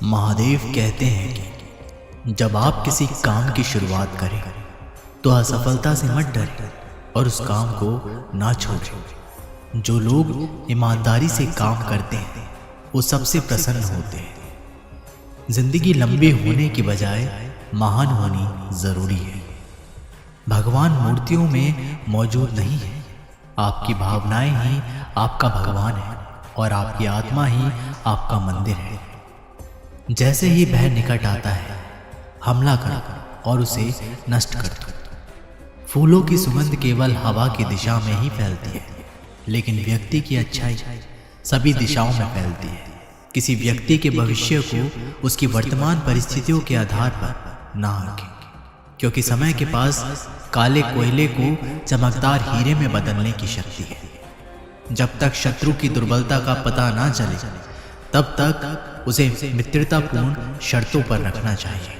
महादेव कहते हैं कि जब आप किसी काम की शुरुआत करें तो असफलता से मत डरें और उस काम को ना छोड़ें। जो लोग ईमानदारी से काम करते हैं वो सबसे प्रसन्न होते हैं। जिंदगी लंबी होने की बजाय महान होनी जरूरी है। भगवान मूर्तियों में मौजूद नहीं है। आपकी भावनाएं ही आपका भगवान है और आपकी आत्मा ही आपका मंदिर है। जैसे ही भय निकट आता है, हमला कर और उसे नष्ट कर दो। फूलों की सुगंध केवल हवा की दिशा में ही फैलती है, लेकिन व्यक्ति की अच्छाई सभी दिशाओं में फैलती है। किसी व्यक्ति के भविष्य को उसकी वर्तमान परिस्थितियों के आधार पर ना आंकें, क्योंकि समय के पास काले कोयले को चमकदार हीरे में बदलने की शक्ति है। जब तक शत्रु की दुर्बलता का पता ना चले, तब तक उसे मित्रतापूर्ण शर्तों पर रखना चाहिए।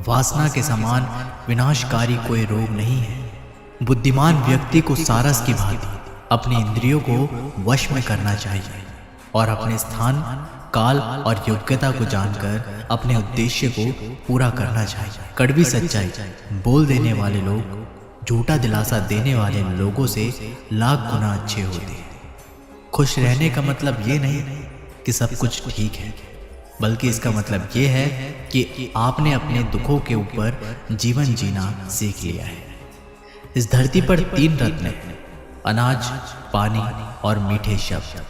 वासना के समान विनाशकारी कोई रोग नहीं है। बुद्धिमान व्यक्ति को सारस की भांति अपनी इंद्रियों को वश में करना चाहिए और अपने स्थान, काल और योग्यता को जानकर अपने उद्देश्य को पूरा करना चाहिए। कड़वी सच्चाई बोल देने वाले लोग झूठा दिलासा देने वाले लोगों से लाख गुना अच्छे होते हैं। खुश रहने का मतलब ये नहीं कि सब कुछ ठीक है, बल्कि इसका मतलब ये है कि आपने अपने दुखों के ऊपर जीवन जीना सीख लिया है। इस धरती पर 3 रत्न हैं: अनाज, पानी और मीठे शब्द।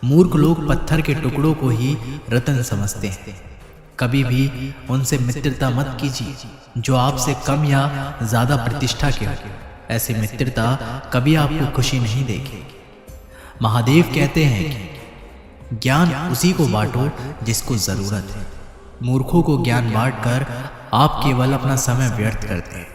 मूर्ख लोग पत्थर के टुकड़ों को ही रत्न समझते हैं। कभी भी उनसे मित्रता मत कीजिए जो आपसे कम या ज्यादा प्रतिष्ठा के हो। ऐसी मित्रता कभी आपको खुशी नहीं देगी। महादेव कहते हैं कि ज्ञान उसी को बांटो जिसको जरूरत है। मूर्खों को ज्ञान बांटकर आप केवल अपना समय व्यर्थ करते हैं।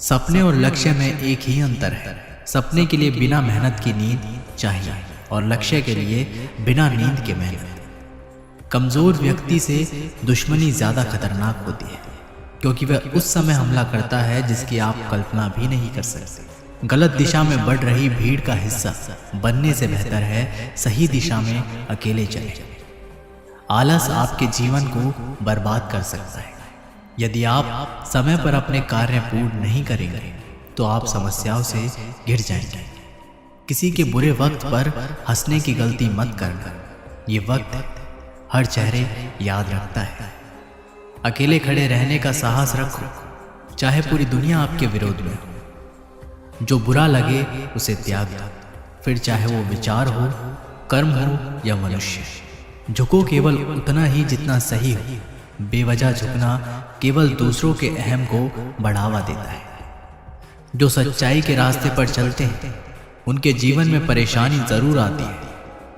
सपने और लक्ष्य में एक ही अंतर है। सपने के लिए बिना मेहनत की नींद चाहिए और लक्ष्य के लिए बिना नींद के मेहनत। कमजोर व्यक्ति से दुश्मनी ज्यादा खतरनाक होती है, क्योंकि वह उस समय हमला करता है जिसकी आप कल्पना भी नहीं कर सकते। गलत दिशा में बढ़ रही भीड़ का हिस्सा बनने से बेहतर है सही दिशा में अकेले चले। आलस आपके जीवन को बर्बाद कर सकता है। यदि आप समय पर अपने कार्य पूर्ण नहीं करेंगे तो आप समस्याओं से घिर जाएंगे। किसी के बुरे वक्त पर हंसने की गलती मत करना। ये वक्त हर चेहरे याद रखता है। अकेले खड़े रहने का साहस रखो, चाहे पूरी दुनिया आपके विरोध में हो। जो बुरा लगे उसे त्याग दो, फिर चाहे वो विचार हो, कर्म हो या मनुष्य। झुको केवल उतना ही जितना सही हो। बेवजह झुकना केवल दूसरों के अहम को बढ़ावा देता है। जो सच्चाई के रास्ते पर चलते हैं उनके जीवन में परेशानी जरूर आती है,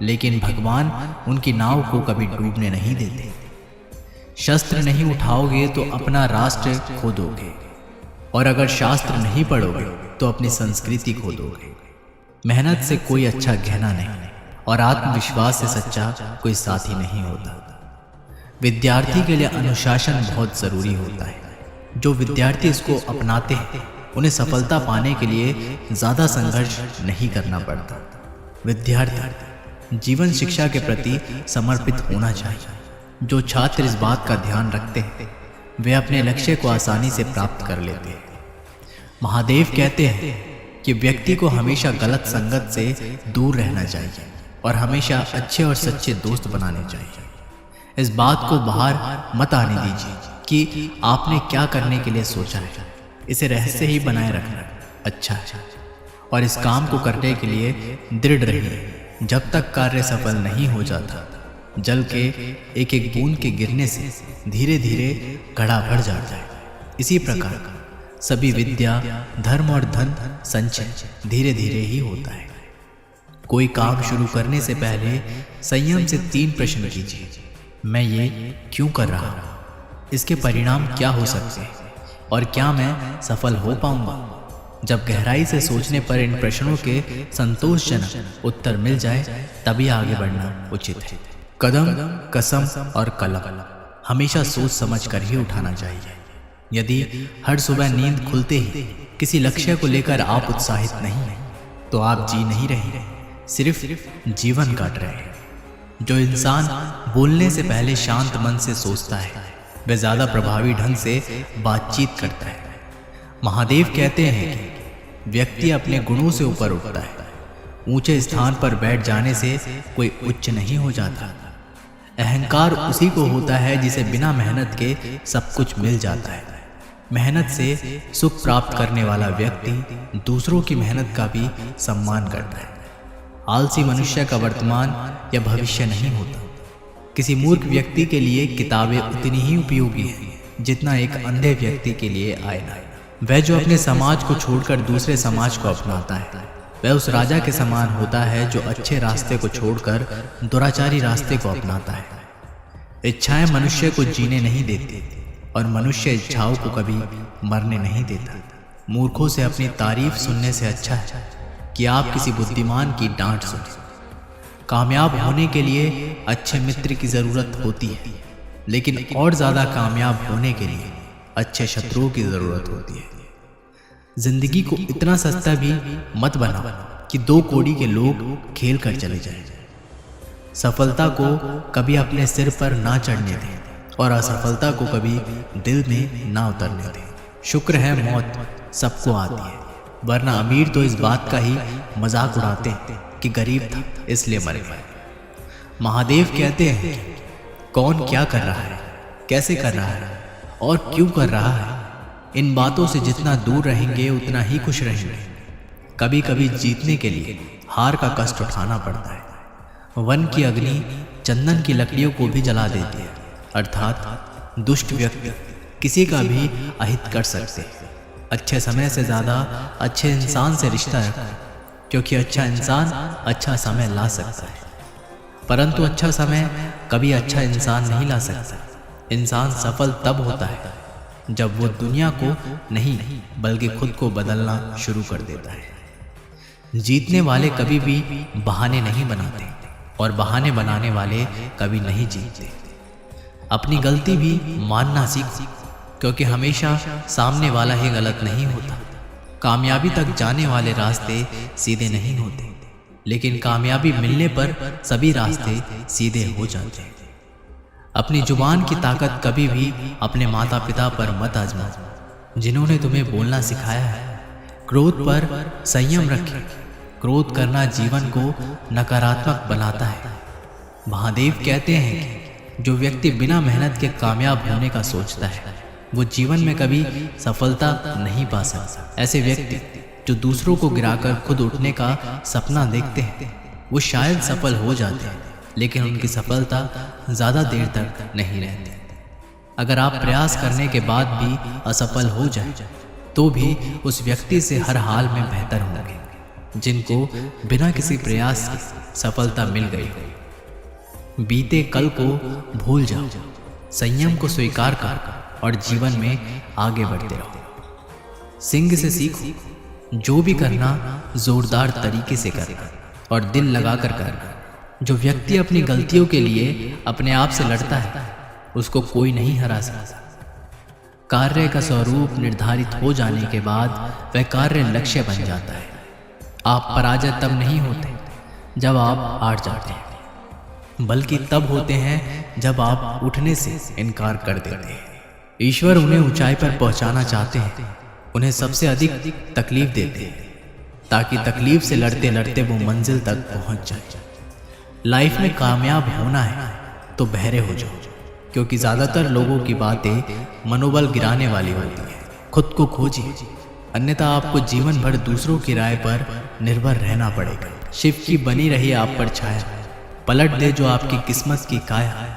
लेकिन भगवान उनकी नाव को कभी डूबने नहीं देते। शस्त्र नहीं उठाओगे तो अपना राष्ट्र खो दोगे, और अगर शास्त्र नहीं पढ़ोगे तो अपनी संस्कृति खो दोगे। मेहनत से कोई अच्छा गहना नहीं और आत्मविश्वास से सच्चा कोई साथी नहीं होता। विद्यार्थी के लिए अनुशासन बहुत जरूरी होता है। जो विद्यार्थी इसको अपनाते हैं उन्हें सफलता पाने के लिए ज्यादा संघर्ष नहीं करना पड़ता। विद्यार्थी जीवन शिक्षा के प्रति समर्पित होना चाहिए। जो छात्र इस बात का ध्यान रखते हैं वे अपने लक्ष्य को आसानी से प्राप्त कर लेते हैं। महादेव कहते हैं कि व्यक्ति को हमेशा गलत संगत से दूर रहना चाहिए और हमेशा अच्छे और सच्चे दोस्त बनाने चाहिए। इस बात को बाहर मत आने दीजिए कि आपने क्या करने के लिए सोचा है। इसे रहस्य ही बनाए रखना अच्छा है, और इस काम को करने के लिए दृढ़ रहिए। जब तक कार्य सफल नहीं हो जाता, जल के एक एक बूंद के गिरने से धीरे धीरे घड़ा भर जाता है। इसी प्रकार सभी विद्या, धर्म और धन संचय धीरे धीरे ही होता है। कोई काम शुरू करने से पहले संयम से 3 प्रश्न कीजिए। मैं ये क्यों कर रहा हूँ? इसके परिणाम क्या हो सकते हैं? और क्या मैं सफल हो पाऊंगा? जब गहराई से सोचने पर इन प्रश्नों के संतोषजनक उत्तर मिल जाए तभी आगे बढ़ना उचित है। कदम, कसम और कलम हमेशा सोच समझ कर ही उठाना चाहिए। यदि हर सुबह नींद खुलते ही किसी लक्ष्य को लेकर आप उत्साहित नहीं हैं, तो आप जी नहीं रहे, सिर्फ जीवन काट रहे हैं। जो इंसान बोलने से पहले शांत मन से सोचता है वह ज़्यादा प्रभावी ढंग से बातचीत करता है। महादेव कहते हैं कि व्यक्ति अपने गुणों से ऊपर उठता है। ऊंचे स्थान पर बैठ जाने से कोई उच्च नहीं हो जाता। अहंकार उसी को होता है जिसे बिना मेहनत के सब कुछ मिल जाता है। मेहनत से सुख प्राप्त करने वाला व्यक्ति दूसरों की मेहनत का भी सम्मान करता है। आलसी मनुष्य का वर्तमान या भविष्य नहीं होता। किसी मूर्ख व्यक्ति के लिए किताबें उतनी ही उपयोगी हैं जितना एक अंधे व्यक्ति के लिए आईना। वह जो अपने समाज को छोड़कर दूसरे समाज को अपनाता है वह उस राजा के समान होता है जो अच्छे रास्ते को छोड़कर दुराचारी रास्ते को अपनाता है। इच्छाएं मनुष्य को जीने नहीं देती और मनुष्य इच्छाओं को कभी मरने नहीं देता। मूर्खों से अपनी तारीफ सुनने से अच्छा है कि आप किसी बुद्धिमान की डांट सुने। कामयाब होने के लिए अच्छे मित्र की जरूरत होती है, लेकिन और ज्यादा कामयाब होने के लिए अच्छे शत्रुओं की जरूरत होती है। जिंदगी को इतना सस्ता भी मत बनाओ कि 2 कौड़ी के लोग खेल कर चले जाएं। सफलता को कभी अपने सिर पर ना चढ़ने दें और असफलता को कभी दिल में ना उतरने दें। शुक्र है मौत सबको आती है, वरना अमीर तो इस बात का ही मजाक उड़ाते हैं कि गरीब था इसलिए मर गया। महादेव कहते हैं कौन क्या कर रहा है, कैसे कर रहा है और क्यों कर रहा है, इन बातों से जितना दूर रहेंगे उतना ही खुश रहेंगे। कभी कभी जीतने के लिए हार का कष्ट उठाना पड़ता है। वन की अग्नि चंदन की लकड़ियों को भी जला देती है, अर्थात दुष्ट व्यक्ति किसी का भी अहित कर सकते हैं। अच्छे समय से ज़्यादा अच्छे इंसान से रिश्ता रखो, क्योंकि अच्छा इंसान अच्छा समय ला सकता है, परंतु अच्छा समय कभी अच्छा इंसान नहीं ला सकता। इंसान सफल तब होता है जब वो दुनिया को नहीं बल्कि खुद को बदलना शुरू कर देता है। जीतने वाले कभी भी बहाने नहीं बनाते और बहाने बनाने वाले कभी नहीं जीतते। अपनी गलती भी मानना सीखो, क्योंकि हमेशा सामने वाला ही गलत नहीं होता। कामयाबी तक जाने वाले रास्ते सीधे नहीं होते, लेकिन कामयाबी मिलने पर सभी रास्ते सीधे हो जाते हैं। अपनी जुबान की ताकत कभी भी अपने माता पिता पर मत आजमाओ, जिन्होंने तुम्हें बोलना सिखाया है। क्रोध पर संयम रखें। क्रोध करना जीवन को नकारात्मक बनाता है। महादेव कहते हैं कि जो व्यक्ति बिना मेहनत के कामयाब होने का सोचता है वो जीवन में कभी सफलता नहीं पा सकता। ऐसे व्यक्ति जो दूसरों को गिराकर खुद उठने का सपना देखते हैं वो शायद सफल हो जाते हैं, लेकिन उनकी सफलता ज़्यादा देर तक नहीं रहती। अगर आप प्रयास करने के बाद भी असफल हो जाए तो भी उस व्यक्ति से हर हाल में बेहतर होंगे जिनको बिना किसी प्रयास के सफलता मिल गई हो। बीते कल को भूल जाओ, संयम को स्वीकार कर और जीवन में आगे बढ़ते रहो। सिंह से सीखो, जो भी करना जोरदार तरीके से करना और दिल लगाकर करना। जो व्यक्ति अपनी गलतियों के लिए अपने आप से लड़ता है उसको कोई नहीं हरा सकता। कार्य का स्वरूप निर्धारित हो जाने के बाद वह कार्य लक्ष्य बन जाता है। आप पराजय तब नहीं होते जब आप हार जाते हैं, बल्कि तब होते हैं जब आप उठने से इनकार कर देते हैं। ईश्वर उन्हें ऊंचाई पर पहुंचाना चाहते हैं, उन्हें सबसे अधिक तकलीफ देते हैं ताकि तकलीफ से लड़ते लड़ते वो मंजिल तक पहुंच जाए। लाइफ में कामयाब होना है तो बहरे हो जाओ, क्योंकि ज़्यादातर लोगों की बातें मनोबल गिराने वाली होती है। खुद को खोजिए, अन्यथा आपको जीवन भर दूसरों की राय पर निर्भर रहना पड़ेगा। शिव की बनी रही आप पर छाया, पलट दे जो आपकी किस्मत की काया।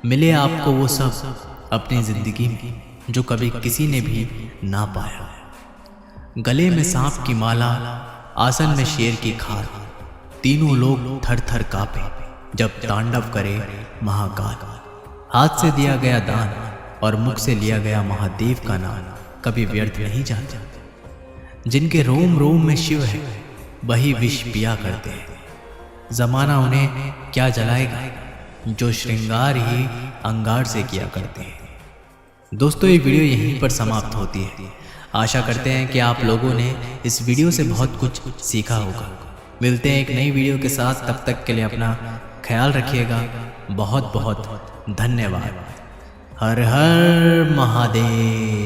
मिले आपको वो सब अपनी जिंदगी में जो कभी किसी ने भी ना पाया। गले में सांप की माला, आसन में शेर की खाल, तीनों लोग थर थर कांपे जब तांडव करे महाकाल। हाथ से दिया गया दान और मुख से लिया गया महादेव का नाम कभी व्यर्थ नहीं जाता। जिनके रोम रोम में शिव है वही विष पिया करते हैं। जमाना उन्हें क्या जलाएगा जो श्रृंगार ही अंगार से किया करते हैं। दोस्तों, ये वीडियो यहीं पर समाप्त होती है। आशा करते हैं कि आप लोगों ने इस वीडियो से बहुत कुछ सीखा होगा। मिलते हैं एक नई वीडियो के साथ, तब तक के लिए अपना ख्याल रखिएगा। बहुत बहुत धन्यवाद। हर हर महादेव।